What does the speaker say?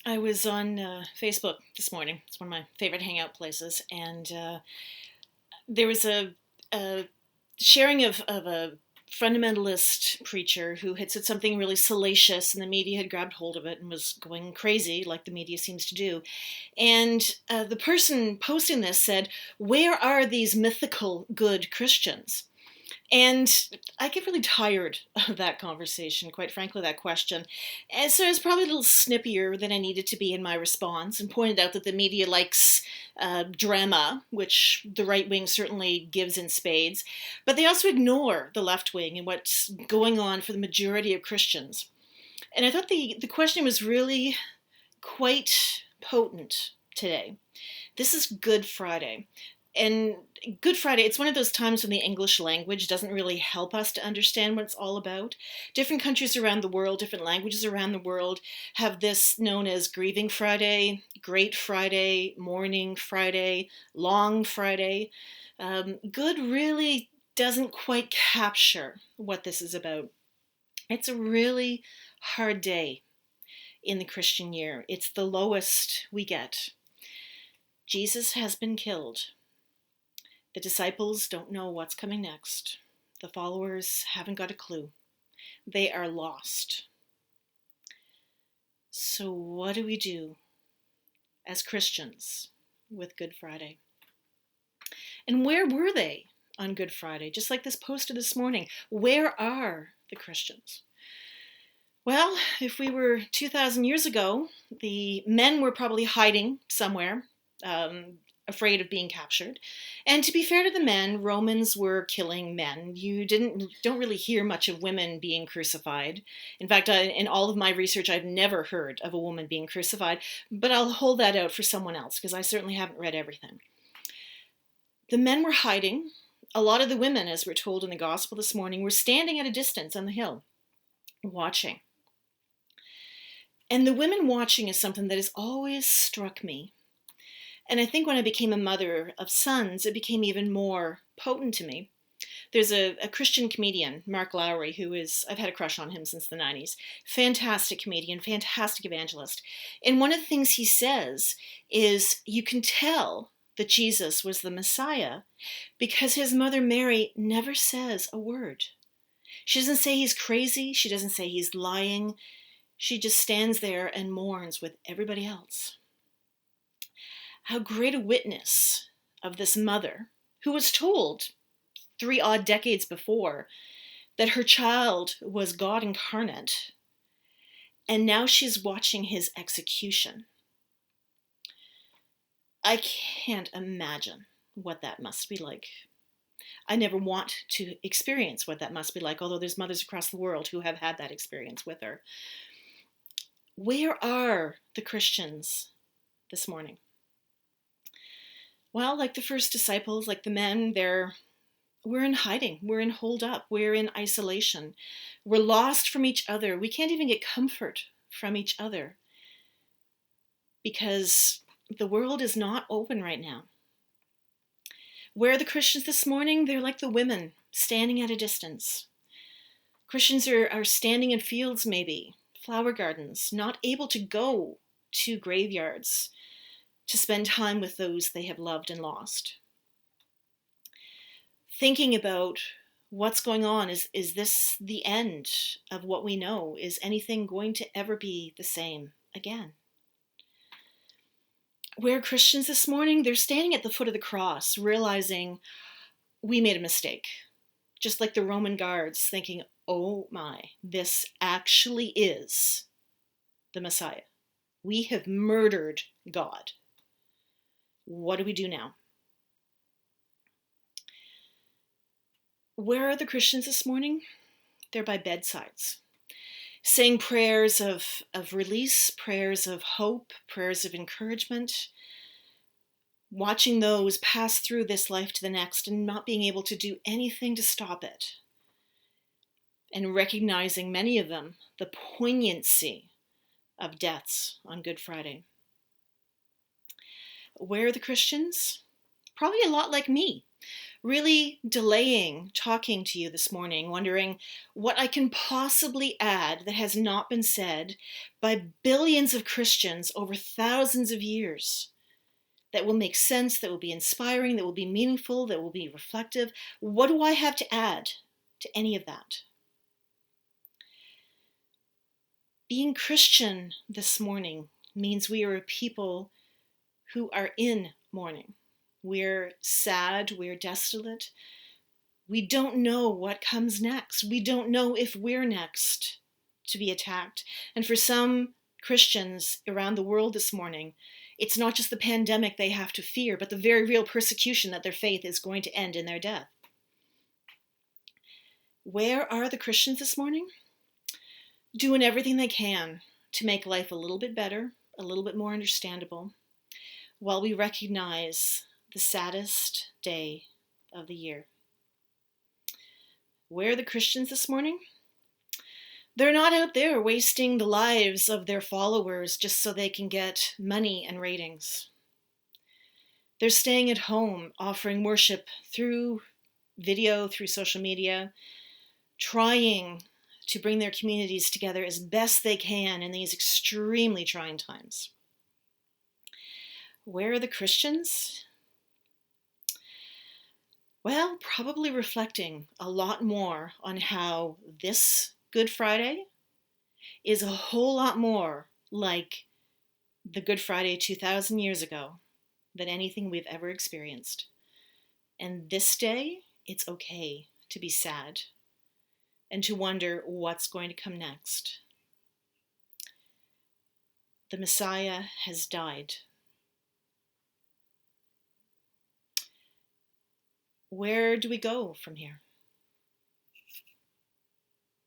I was on Facebook this morning. It's one of my favorite hangout places, and there was a sharing of a fundamentalist preacher who had said something really salacious, and the media had grabbed hold of it and was going crazy, like the media seems to do. And the person posting this said, "Where are these mythical good Christians?" And I get really tired of that conversation, quite frankly, that question. And so I was probably a little snippier than I needed to be in my response and pointed out that the media likes drama, which the right wing certainly gives in spades, but they also ignore the left wing and what's going on for the majority of Christians. And I thought the question was really quite potent today. This is Good Friday. And Good Friday, it's one of those times when the English language doesn't really help us to understand what it's all about. Different countries around the world, different languages around the world have this known as Grieving Friday, Great Friday, Mourning Friday, Long Friday. Good really doesn't quite capture what this is about. It's a really hard day in the Christian year. It's the lowest we get. Jesus has been killed. The disciples don't know what's coming next. The followers haven't got a clue. They are lost. So, what do we do as Christians with Good Friday? And where were they on Good Friday? Just like this poster this morning, where are the Christians? Well, if we were 2,000 years ago, the men were probably hiding somewhere, afraid of being captured. And to be fair to the men, Romans were killing men. You don't really hear much of women being crucified. In fact, in all of my research, I've never heard of a woman being crucified, but I'll hold that out for someone else because I certainly haven't read everything. The men were hiding. A lot of the women, as we're told in the gospel this morning, were standing at a distance on the hill, watching. And the women watching is something that has always struck me. And I think when I became a mother of sons, it became even more potent to me. There's a Christian comedian, Mark Lowry, I've had a crush on him since the 90s. Fantastic comedian, fantastic evangelist. And one of the things he says is you can tell that Jesus was the Messiah because his mother Mary never says a word. She doesn't say he's crazy. She doesn't say he's lying. She just stands there and mourns with everybody else. How great a witness of this mother who was told 3 odd decades before that her child was God incarnate, and now she's watching his execution. I can't imagine what that must be like. I never want to experience what that must be like, although there's mothers across the world who have had that experience with her. Where are the Christians this morning? Well, like the first disciples, like the men, we're in hiding. We're in hold up. We're in isolation. We're lost from each other. We can't even get comfort from each other because the world is not open right now. Where are the Christians this morning? They're like the women, standing at a distance. Christians are standing in fields, maybe, flower gardens, not able to go to graveyards to spend time with those they have loved and lost. Thinking about what's going on. Is this the end of what we know? Is anything going to ever be the same again? Where Christians this morning, they're standing at the foot of the cross, realizing we made a mistake. Just like the Roman guards thinking, oh my, this actually is the Messiah. We have murdered God. What do we do now? Where are the Christians this morning? They're by bedsides, saying prayers of release, prayers of hope, prayers of encouragement, watching those pass through this life to the next and not being able to do anything to stop it, and recognizing, many of them, the poignancy of deaths on Good Friday. Where are the Christians? Probably a lot like me, really delaying talking to you this morning, wondering what I can possibly add that has not been said by billions of Christians over thousands of years that will make sense, that will be inspiring, that will be meaningful, that will be reflective. What do I have to add to any of that? Being Christian this morning means we are a people who are in mourning. We're sad, we're desolate. We don't know what comes next. We don't know if we're next to be attacked. And for some Christians around the world this morning, it's not just the pandemic they have to fear, but the very real persecution that their faith is going to end in their death. Where are the Christians this morning? Doing everything they can to make life a little bit better, a little bit more understandable, while we recognize the saddest day of the year. Where are the Christians this morning? They're not out there wasting the lives of their followers just so they can get money and ratings. They're staying at home, offering worship through video, through social media, trying to bring their communities together as best they can in these extremely trying times. Where are the Christians? Well, probably reflecting a lot more on how this Good Friday is a whole lot more like the Good Friday 2,000 years ago than anything we've ever experienced. And this day, it's okay to be sad and to wonder what's going to come next. The Messiah has died. Where do we go from here?